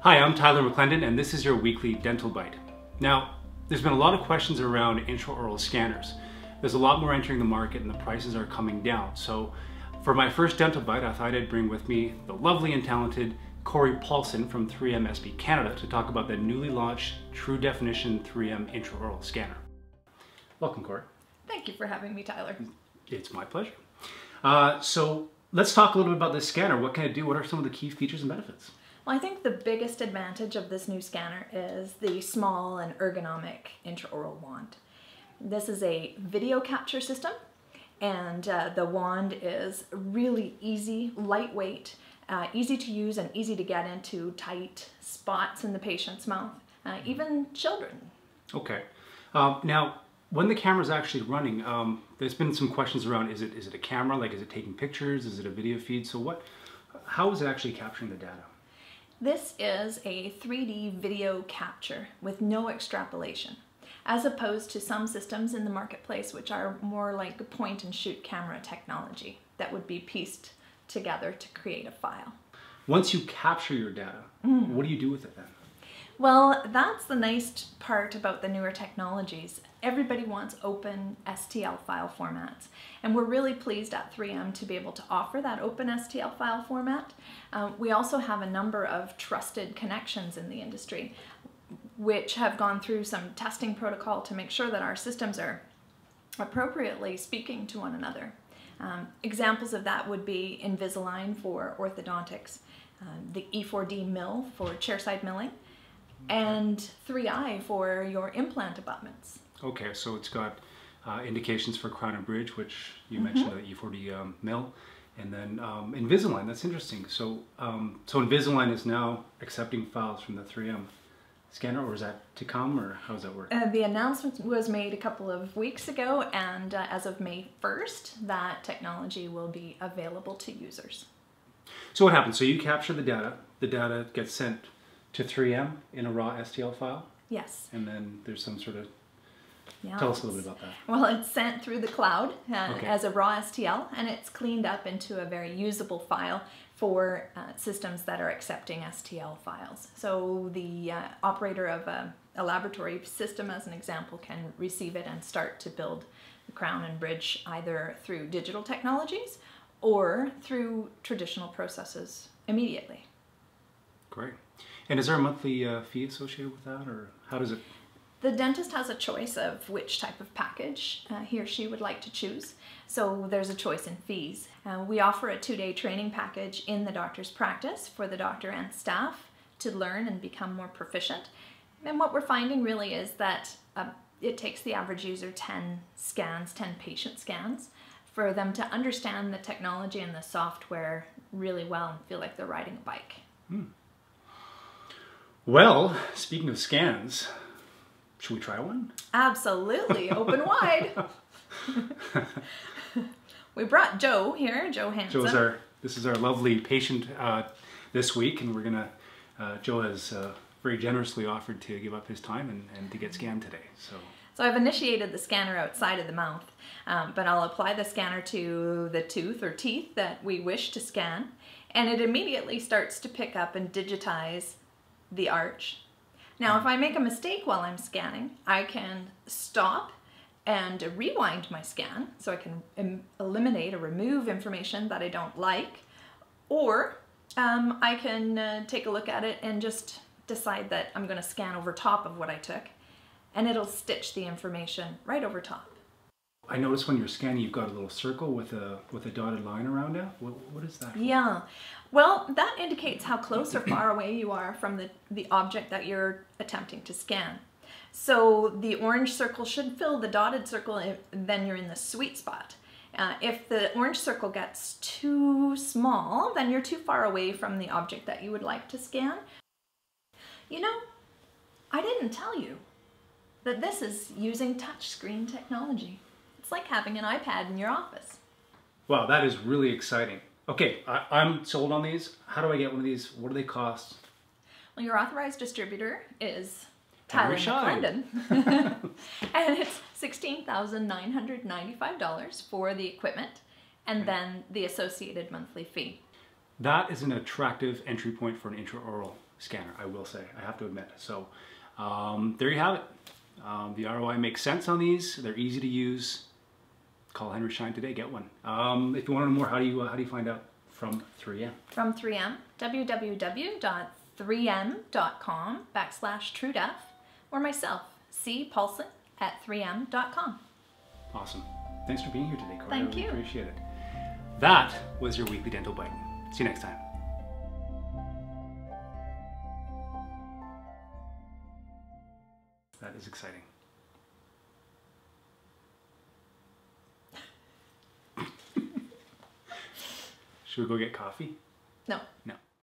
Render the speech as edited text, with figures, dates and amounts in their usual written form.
Hi, I'm Tyler McClendon, and this is your weekly Dental Bite. Now, there's been a lot of questions around intraoral scanners. There's a lot more entering the market and the prices are coming down. So for my first Dental Bite, I thought I'd bring with me the lovely and talented Corey Paulson from 3M SB Canada to talk about the newly launched True Definition 3M intraoral scanner. Welcome, Corey. Thank you for having me, Tyler. It's my pleasure. So let's talk a little bit about this scanner. What can it do? What are some of the key features and benefits? Well, I think the biggest advantage of this new scanner is the small and ergonomic intraoral wand. This is a video capture system, and the wand is really easy, lightweight, easy to use and easy to get into tight spots in the patient's mouth, even children. Okay. Now, when the camera is actually running, there's been some questions around, is it a camera? Like, is it taking pictures? Is it a video feed? So how is it actually capturing the data? This is a 3D video capture with no extrapolation, as opposed to some systems in the marketplace which are more like point and shoot camera technology that would be pieced together to create a file. Once you capture your data, what do you do with it then? Well, that's the nice part about the newer technologies. Everybody wants open STL file formats, and we're really pleased at 3M to be able to offer that open STL file format. We also have a number of trusted connections in the industry which have gone through some testing protocol to make sure that our systems are appropriately speaking to one another. Examples of that would be Invisalign for orthodontics, the E4D mill for chairside milling, and 3i for your implant abutments. Okay, so it's got indications for crown and bridge, which you mentioned, the E4D mill, and then Invisalign. That's interesting. So, so Invisalign is now accepting files from the 3M scanner, or is that to come, or how does that work? The announcement was made a couple of weeks ago, and as of May 1st, that technology will be available to users. So what happens? So you capture the data gets sent to 3M in a raw STL file? Yes. And then there's some sort of, tell us a little bit about that. Well, it's sent through the cloud as a raw STL, and it's cleaned up into a very usable file for systems that are accepting STL files. So the operator of a laboratory system, as an example, can receive it and start to build the crown and bridge either through digital technologies or through traditional processes immediately. Great. And is there a monthly fee associated with that, or how does it? The dentist has a choice of which type of package he or she would like to choose. So there's a choice in fees. We offer a 2-day training package in the doctor's practice for the doctor and staff to learn and become more proficient. And what we're finding really is that it takes the average user 10 patient scans, for them to understand the technology and the software really well and feel like they're riding a bike. Well, speaking of scans, should we try one? Absolutely, open wide. We brought Joe here, Joe Hansen. This is our lovely patient this week, and we're gonna, Joe has very generously offered to give up his time and to get scanned today. So I've initiated the scanner outside of the mouth, but I'll apply the scanner to the tooth or teeth that we wish to scan, and it immediately starts to pick up and digitize the arch. Now, if I make a mistake while I'm scanning, I can stop and rewind my scan, so I can eliminate or remove information that I don't like, or I can take a look at it and just decide that I'm going to scan over top of what I took, and it'll stitch the information right over top. I noticed when you're scanning, you've got a little circle with a dotted line around it. What is that for? Yeah, well, that indicates how close or far away you are from the object that you're attempting to scan. So the orange circle should fill the dotted circle, then you're in the sweet spot. If the orange circle gets too small, then you're too far away from the object that you would like to scan. You know, I didn't tell you that this is using touchscreen technology. It's like having an iPad in your office. Wow, that is really exciting. Okay, I'm sold on these. How do I get one of these? What do they cost? Well, your authorized distributor is Tyler McClendon. And it's $16,995 for the equipment and then the associated monthly fee. that is an attractive entry point for an intraoral scanner, I will say, I have to admit. So there you have it. The ROI makes sense on these. They're easy to use. Call Henry Schein today, get one. If you want to know more, how do you find out? From 3M. From 3M, www.3m.com/truedeaf, or myself, cpaulson@3m.com. Awesome. Thanks for being here today, Corey. Thank I really you. appreciate it. That was your weekly dental bite. See you next time. That is exciting. Should we go get coffee? No. No.